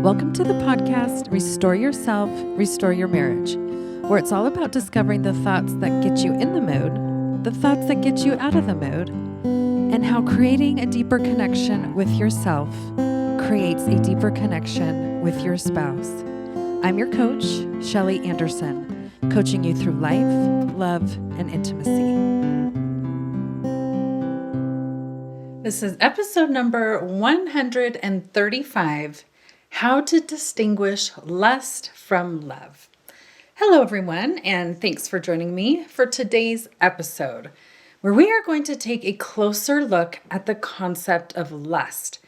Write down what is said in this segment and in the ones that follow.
Welcome to the podcast, Restore Yourself, Restore Your Marriage, where it's all about discovering the thoughts that get you in the mood, the thoughts that get you out of the mood, and how creating a deeper connection with yourself creates a deeper connection with your spouse. I'm your coach, Shelly Anderson, coaching you through life, love, and intimacy. This is episode number 135, How to Distinguish Lust from Love. Hello, everyone, and thanks for joining me for today's episode, where we are going to take a closer look at the concept of lust,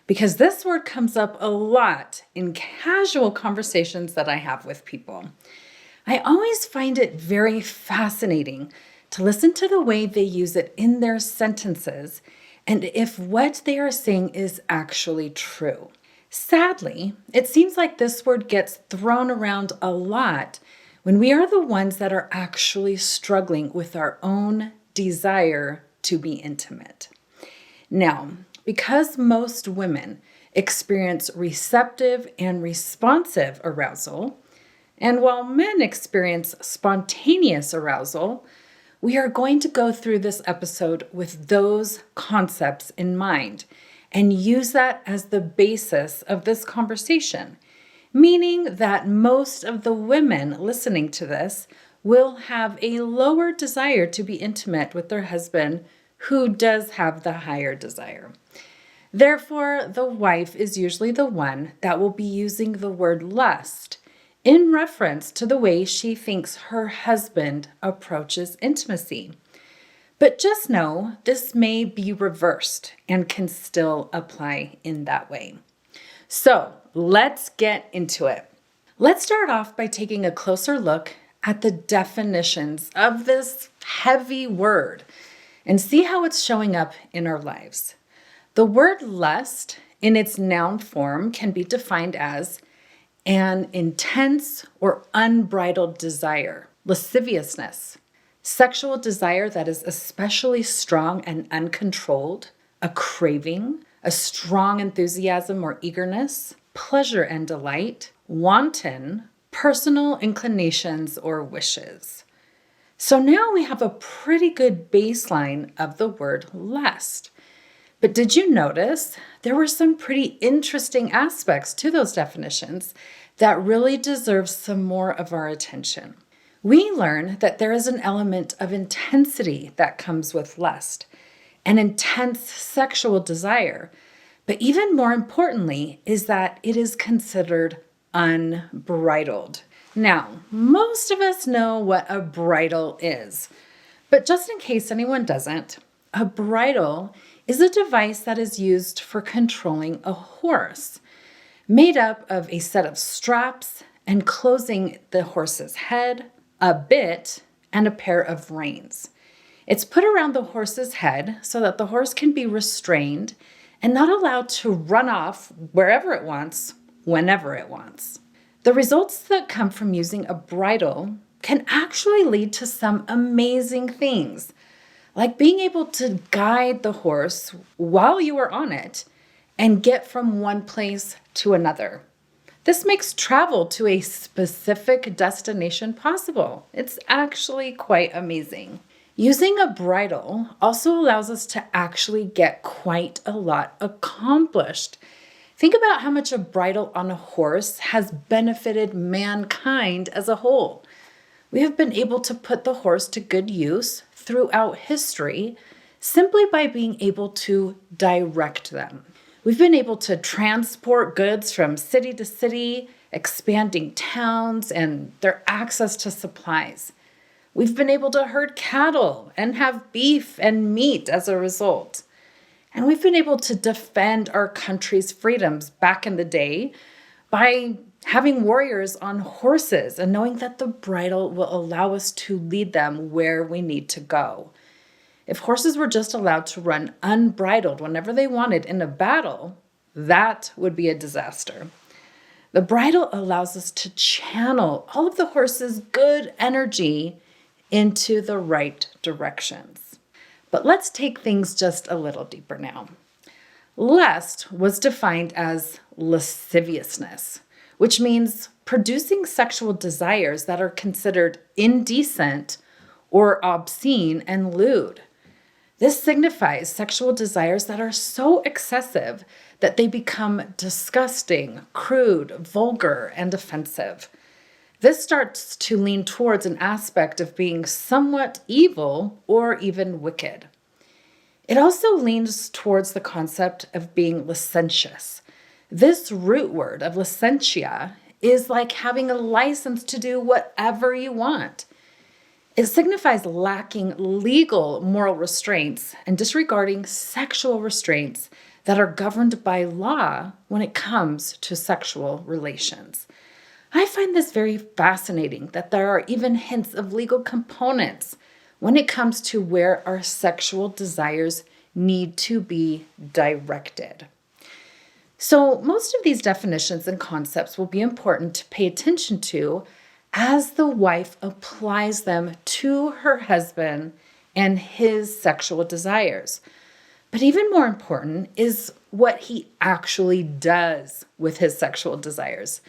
because this word comes up a lot in casual conversations that I have with people. I always find it very fascinating to listen to the way they use it in their sentences and if what they are saying is actually true. Sadly, it seems like this word gets thrown around a lot when we are the ones that are actually struggling with our own desire to be intimate. Now, because most women experience receptive and responsive arousal, and while men experience spontaneous arousal, we are going to go through this episode with those concepts in mind and use that as the basis of this conversation, meaning that most of the women listening to this will have a lower desire to be intimate with their husband who does have the higher desire. Therefore, the wife is usually the one that will be using the word lust in reference to the way she thinks her husband approaches intimacy. But just know this may be reversed and can still apply in that way. So let's get into it. Let's start off by taking a closer look at the definitions of this heavy word and see how it's showing up in our lives. The word lust in its noun form can be defined as an intense or unbridled desire, lasciviousness, sexual desire that is especially strong and uncontrolled, a craving, a strong enthusiasm or eagerness, pleasure and delight, wanton, personal inclinations or wishes. So now we have a pretty good baseline of the word lust. But did you notice there were some pretty interesting aspects to those definitions that really deserve some more of our attention? We learn that there is an element of intensity that comes with lust, an intense sexual desire, but even more importantly is that it is considered unbridled. Now, most of us know what a bridle is, but just in case anyone doesn't, a bridle is a device that is used for controlling a horse, made up of a set of straps enclosing the horse's head, a bit, and a pair of reins. It's put around the horse's head so that the horse can be restrained and not allowed to run off wherever it wants, whenever it wants. The results that come from using a bridle can actually lead to some amazing things, like being able to guide the horse while you are on it and get from one place to another. This makes travel to a specific destination possible. It's actually quite amazing. Using a bridle also allows us to actually get quite a lot accomplished. Think about how much a bridle on a horse has benefited mankind as a whole. We have been able to put the horse to good use throughout history simply by being able to direct them. We've been able to transport goods from city to city, expanding towns and their access to supplies. We've been able to herd cattle and have beef and meat as a result. And we've been able to defend our country's freedoms back in the day by having warriors on horses and knowing that the bridle will allow us to lead them where we need to go. If horses were just allowed to run unbridled whenever they wanted in a battle, that would be a disaster. The bridle allows us to channel all of the horse's good energy into the right directions. But let's take things just a little deeper now. Lust was defined as lasciviousness, which means producing sexual desires that are considered indecent or obscene and lewd. This signifies sexual desires that are so excessive that they become disgusting, crude, vulgar, and offensive. This starts to lean towards an aspect of being somewhat evil or even wicked. It also leans towards the concept of being licentious. This root word of licentia is like having a license to do whatever you want. It signifies lacking legal moral restraints and disregarding sexual restraints that are governed by law when it comes to sexual relations. I find this very fascinating that there are even hints of legal components when it comes to where our sexual desires need to be directed. So, most of these definitions and concepts will be important to pay attention to as the wife applies them to her husband and his sexual desires. But even more important is what he actually does with his sexual desires.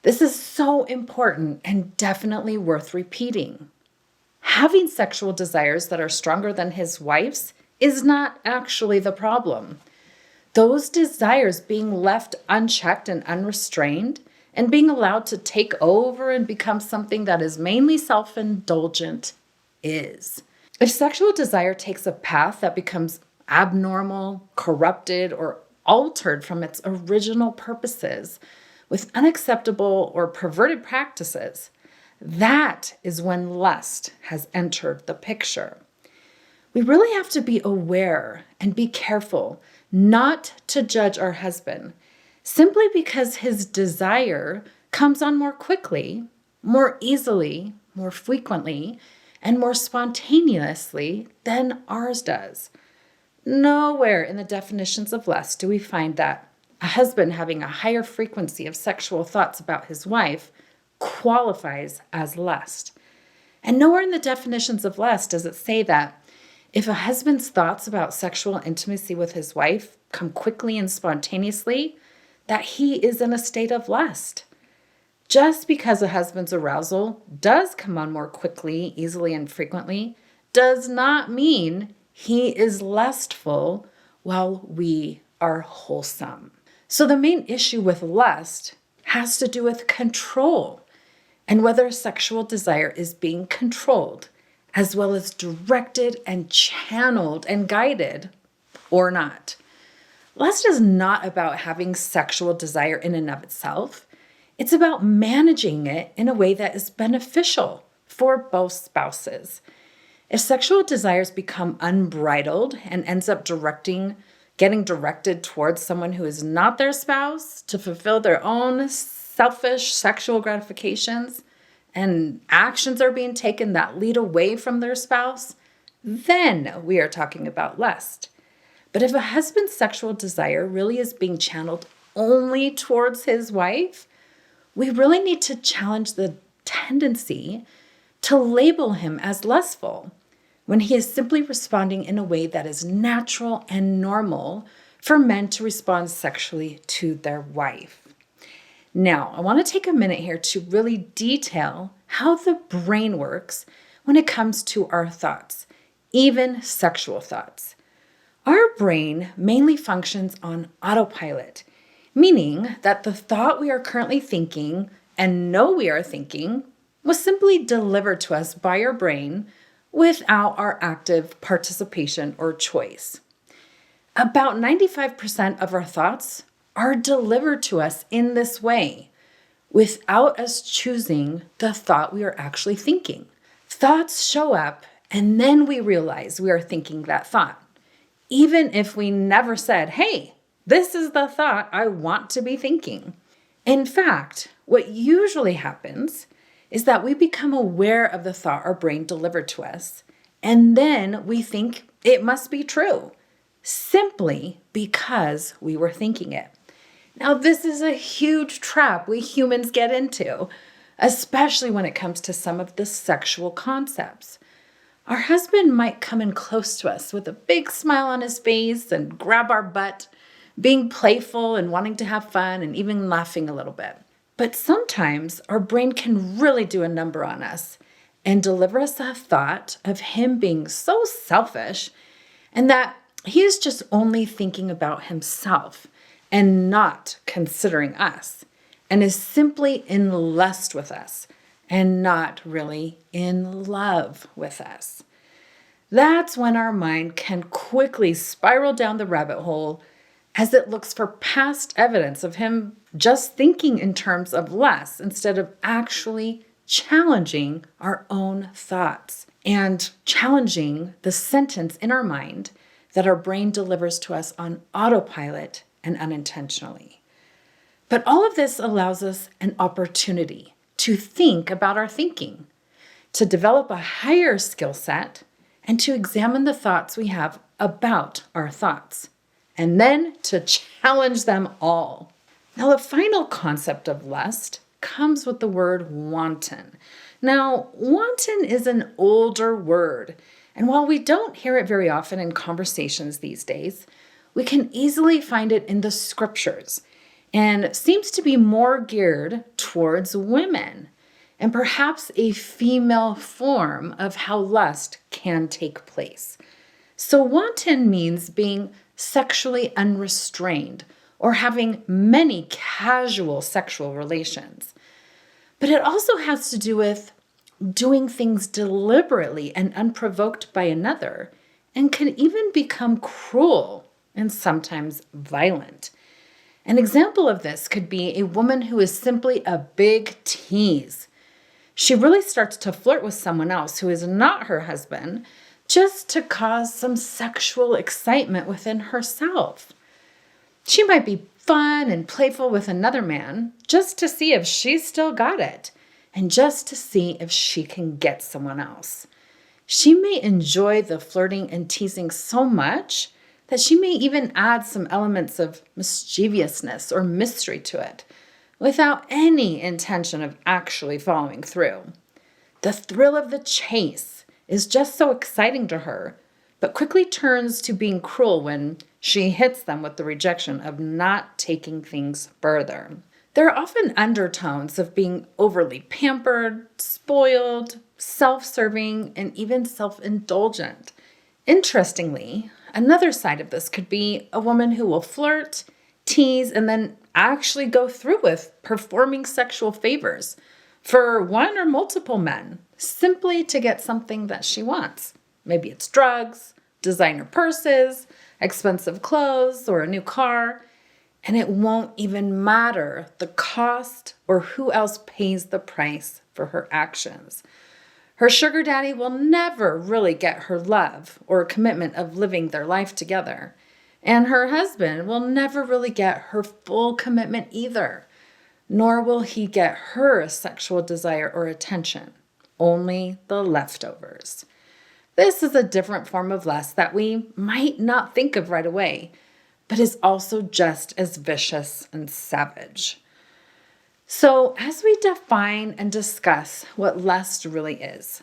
This is so important and definitely worth repeating. Having sexual desires that are stronger than his wife's is not actually the problem. Those desires being left unchecked and unrestrained and being allowed to take over and become something that is mainly self-indulgent is. If sexual desire takes a path that becomes abnormal, corrupted, or altered from its original purposes with unacceptable or perverted practices, that is when lust has entered the picture. We really have to be aware and be careful not to judge our husband simply because his desire comes on more quickly, more easily, more frequently, and more spontaneously than ours does. Nowhere in the definitions of lust do we find that a husband having a higher frequency of sexual thoughts about his wife qualifies as lust. And nowhere in the definitions of lust does it say that if a husband's thoughts about sexual intimacy with his wife come quickly and spontaneously, that he is in a state of lust. Just because a husband's arousal does come on more quickly, easily, and frequently, does not mean he is lustful while we are wholesome. So the main issue with lust has to do with control and whether sexual desire is being controlled, as well as directed and channeled and guided or not. Lust is not about having sexual desire in and of itself. It's about managing it in a way that is beneficial for both spouses. If sexual desires become unbridled and ends up getting directed towards someone who is not their spouse to fulfill their own selfish sexual gratifications, and actions are being taken that lead away from their spouse, then we are talking about lust. But if a husband's sexual desire really is being channeled only towards his wife, we really need to challenge the tendency to label him as lustful when he is simply responding in a way that is natural and normal for men to respond sexually to their wife. Now, I want to take a minute here to really detail how the brain works when it comes to our thoughts, even sexual thoughts. Our brain mainly functions on autopilot, meaning that the thought we are currently thinking and know we are thinking was simply delivered to us by our brain without our active participation or choice. About 95% of our thoughts are delivered to us in this way, without us choosing the thought we are actually thinking. Thoughts show up, and then we realize we are thinking that thought, even if we never said, hey, this is the thought I want to be thinking. In fact, what usually happens is that we become aware of the thought our brain delivered to us, and then we think it must be true, simply because we were thinking it. Now, this is a huge trap we humans get into, especially when it comes to some of the sexual concepts. Our husband might come in close to us with a big smile on his face and grab our butt, being playful and wanting to have fun and even laughing a little bit. But sometimes our brain can really do a number on us and deliver us a thought of him being so selfish and that he is just only thinking about himself and not considering us, and is simply in lust with us and not really in love with us. That's when our mind can quickly spiral down the rabbit hole as it looks for past evidence of him just thinking in terms of less instead of actually challenging our own thoughts and challenging the sentence in our mind that our brain delivers to us on autopilot and unintentionally. But all of this allows us an opportunity to think about our thinking, to develop a higher skill set, and to examine the thoughts we have about our thoughts, and then to challenge them all. Now, the final concept of lust comes with the word wanton. Now, wanton is an older word, and while we don't hear it very often in conversations these days, we can easily find it in the scriptures and seems to be more geared towards women and perhaps a female form of how lust can take place. So wanton means being sexually unrestrained or having many casual sexual relations. But it also has to do with doing things deliberately and unprovoked by another, and can even become cruel and sometimes violent. An example of this could be a woman who is simply a big tease. She really starts to flirt with someone else who is not her husband just to cause some sexual excitement within herself. She might be fun and playful with another man just to see if she's still got it and just to see if she can get someone else. She may enjoy the flirting and teasing so much that she may even add some elements of mischievousness or mystery to it without any intention of actually following through. The thrill of the chase is just so exciting to her, but quickly turns to being cruel when she hits them with the rejection of not taking things further. There are often undertones of being overly pampered, spoiled, self-serving, and even self-indulgent. Interestingly, another side of this could be a woman who will flirt, tease, and then actually go through with performing sexual favors for one or multiple men simply to get something that she wants. Maybe it's drugs, designer purses, expensive clothes, or a new car. And it won't even matter the cost or who else pays the price for her actions. Her sugar daddy will never really get her love or commitment of living their life together. And her husband will never really get her full commitment either, nor will he get her sexual desire or attention, only the leftovers. This is a different form of lust that we might not think of right away, but is also just as vicious and savage. So, as we define and discuss what lust really is,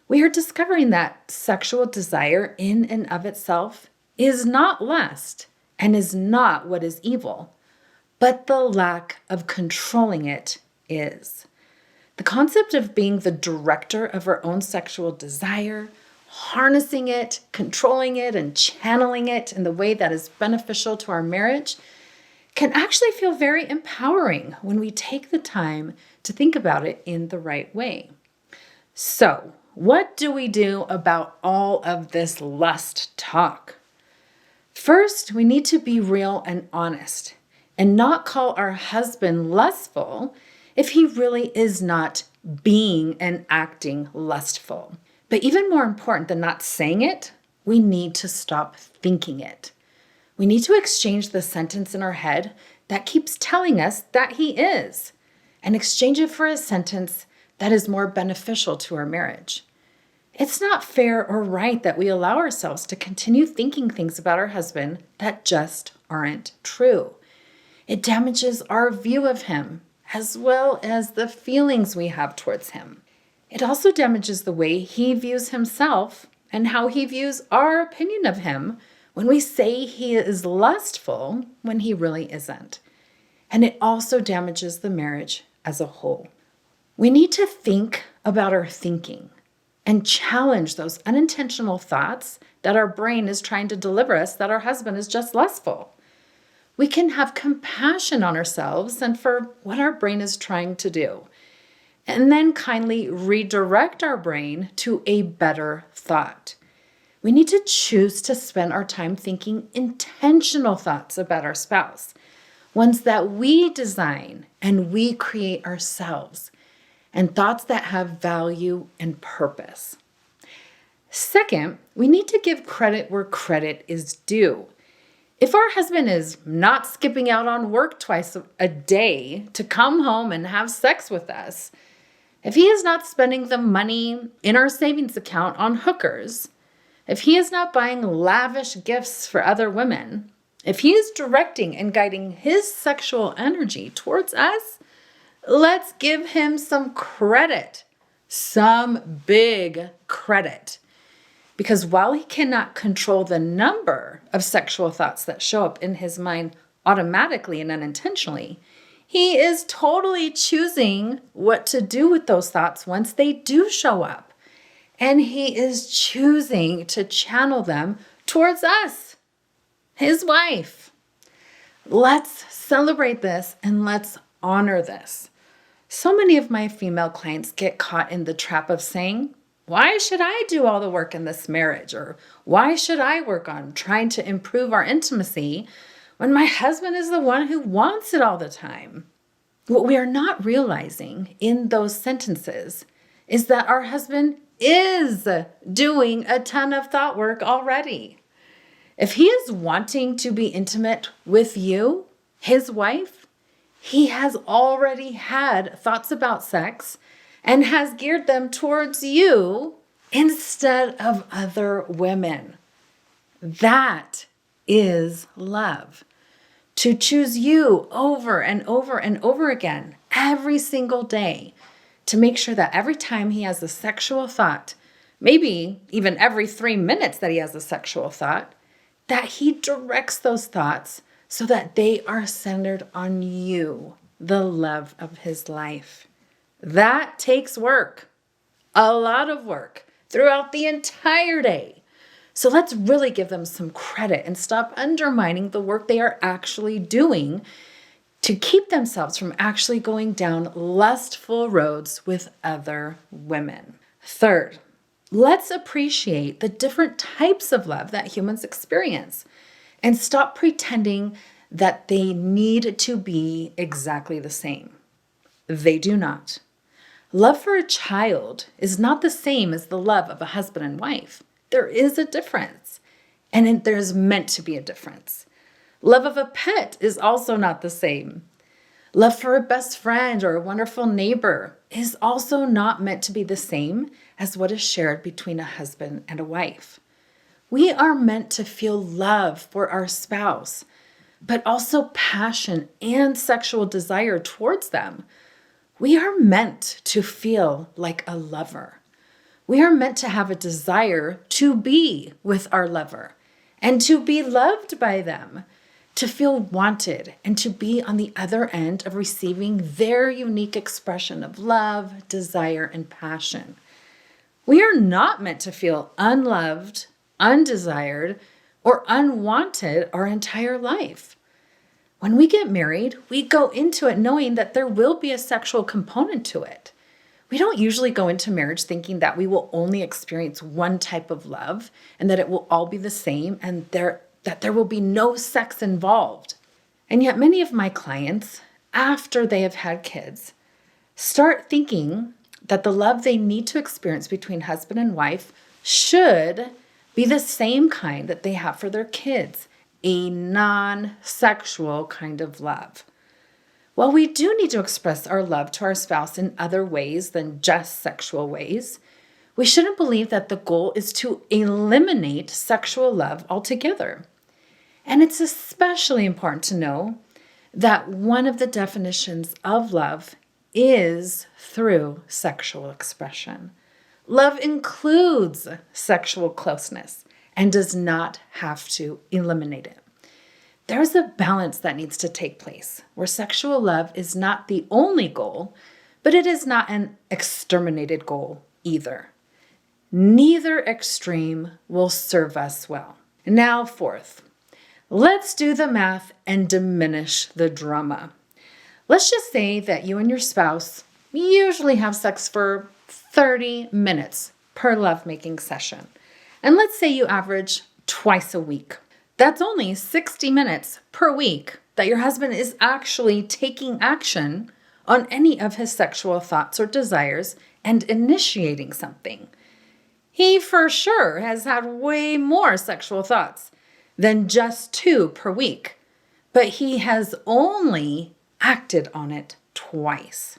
we are discovering that sexual desire in and of itself is not lust and is not what is evil, but the lack of controlling it is. The concept of being the director of our own sexual desire, harnessing it, controlling it, and channeling it in the way that is beneficial to our marriage can actually feel very empowering when we take the time to think about it in the right way. So, what do we do about all of this lust talk? First, we need to be real and honest and not call our husband lustful if he really is not being and acting lustful. But even more important than not saying it, we need to stop thinking it. We need to exchange the sentence in our head that keeps telling us that he is, and exchange it for a sentence that is more beneficial to our marriage. It's not fair or right that we allow ourselves to continue thinking things about our husband that just aren't true. It damages our view of him, as well as the feelings we have towards him. It also damages the way he views himself and how he views our opinion of him when we say he is lustful when he really isn't. And it also damages the marriage as a whole. We need to think about our thinking and challenge those unintentional thoughts that our brain is trying to deliver us that our husband is just lustful. We can have compassion on ourselves and for what our brain is trying to do, and then kindly redirect our brain to a better thought. We need to choose to spend our time thinking intentional thoughts about our spouse, ones that we design and we create ourselves, and thoughts that have value and purpose. Second, we need to give credit where credit is due. If our husband is not skipping out on work twice a day to come home and have sex with us, if he is not spending the money in our savings account on hookers, if he is not buying lavish gifts for other women, if he is directing and guiding his sexual energy towards us, let's give him some credit, some big credit. Because while he cannot control the number of sexual thoughts that show up in his mind automatically and unintentionally, he is totally choosing what to do with those thoughts once they do show up. And he is choosing to channel them towards us, his wife. Let's celebrate this and let's honor this. So many of my female clients get caught in the trap of saying, why should I do all the work in this marriage? Or why should I work on trying to improve our intimacy when my husband is the one who wants it all the time? What we are not realizing in those sentences is that our husband is doing a ton of thought work already. If he is wanting to be intimate with you, his wife, he has already had thoughts about sex and has geared them towards you instead of other women. That is love. To choose you over and over and over again every single day, to make sure that every time he has a sexual thought, maybe even every 3 minutes that he has a sexual thought, that he directs those thoughts so that they are centered on you, the love of his life. That takes work, a lot of work throughout the entire day. So let's really give them some credit and stop undermining the work they are actually doing to keep themselves from actually going down lustful roads with other women. Third, let's appreciate the different types of love that humans experience and stop pretending that they need to be exactly the same. They do not. Love for a child is not the same as the love of a husband and wife. There is a difference, and there's meant to be a difference. Love of a pet is also not the same. Love for a best friend or a wonderful neighbor is also not meant to be the same as what is shared between a husband and a wife. We are meant to feel love for our spouse, but also passion and sexual desire towards them. We are meant to feel like a lover. We are meant to have a desire to be with our lover and to be loved by them, to feel wanted and to be on the other end of receiving their unique expression of love, desire, and passion. We are not meant to feel unloved, undesired, or unwanted our entire life. When we get married, we go into it knowing that there will be a sexual component to it. We don't usually go into marriage thinking that we will only experience one type of love and that it will all be the same and that there will be no sex involved. And yet many of my clients, after they have had kids, start thinking that the love they need to experience between husband and wife should be the same kind that they have for their kids, a non-sexual kind of love. While we do need to express our love to our spouse in other ways than just sexual ways, we shouldn't believe that the goal is to eliminate sexual love altogether. And it's especially important to know that one of the definitions of love is through sexual expression. Love includes sexual closeness and does not have to eliminate it. There's a balance that needs to take place where sexual love is not the only goal, but it is not an exterminated goal either. Neither extreme will serve us well. Now, fourth, let's do the math and diminish the drama. Let's just say that you and your spouse usually have sex for 30 minutes per lovemaking session. And let's say you average twice a week. That's only 60 minutes per week that your husband is actually taking action on any of his sexual thoughts or desires and initiating something. He for sure has had way more sexual thoughts than just 2 per week, but he has only acted on it twice.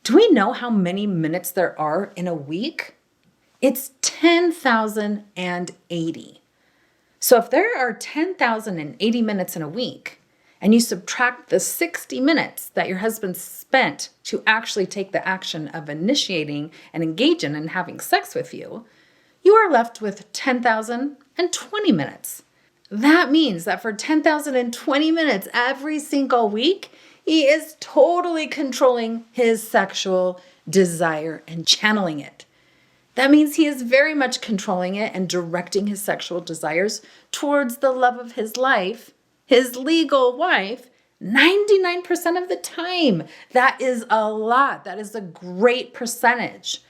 Do we know how many minutes there are in a week? It's 10,080. So if there are 10,080 minutes in a week, and you subtract the 60 minutes that your husband spent to actually take the action of initiating and engaging and having sex with you, you are left with 10,020 minutes. That means that for 10,020 minutes every single week, he is totally controlling his sexual desire and channeling it. That means he is very much controlling it and directing his sexual desires towards the love of his life, his legal wife, 99% of the time. That is a lot. That is a great percentage.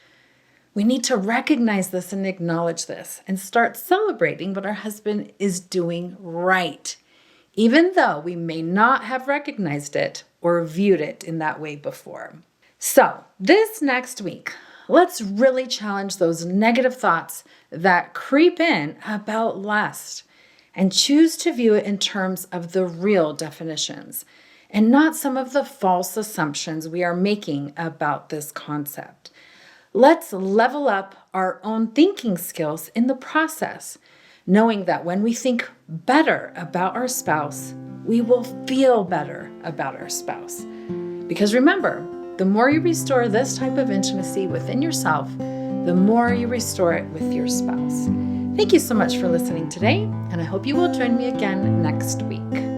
We need to recognize this and acknowledge this and start celebrating what our husband is doing right, even though we may not have recognized it or viewed it in that way before. So this next week, let's really challenge those negative thoughts that creep in about lust and choose to view it in terms of the real definitions and not some of the false assumptions we are making about this concept. Let's level up our own thinking skills in the process, knowing that when we think better about our spouse, we will feel better about our spouse. Because remember, the more you restore this type of intimacy within yourself, the more you restore it with your spouse. Thank you so much for listening today, and I hope you will join me again next week.